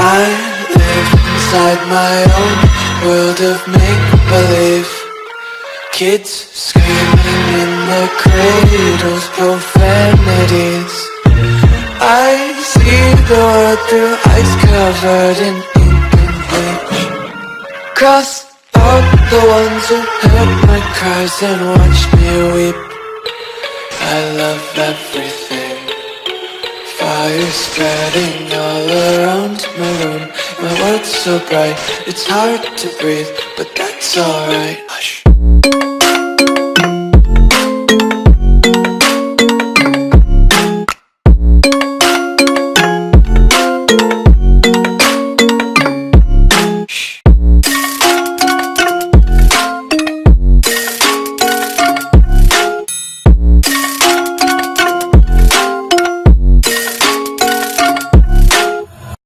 I live inside my own world of make-believe. Kids screaming in their cradles, profanities. I see the world through eyes covered in ink and bleach. Cross out the ones who heard my cries and watched me weep. I love everything. Fire spreading all around my room. My world's so bright, it's hard to breathe, but that's alright. Hush.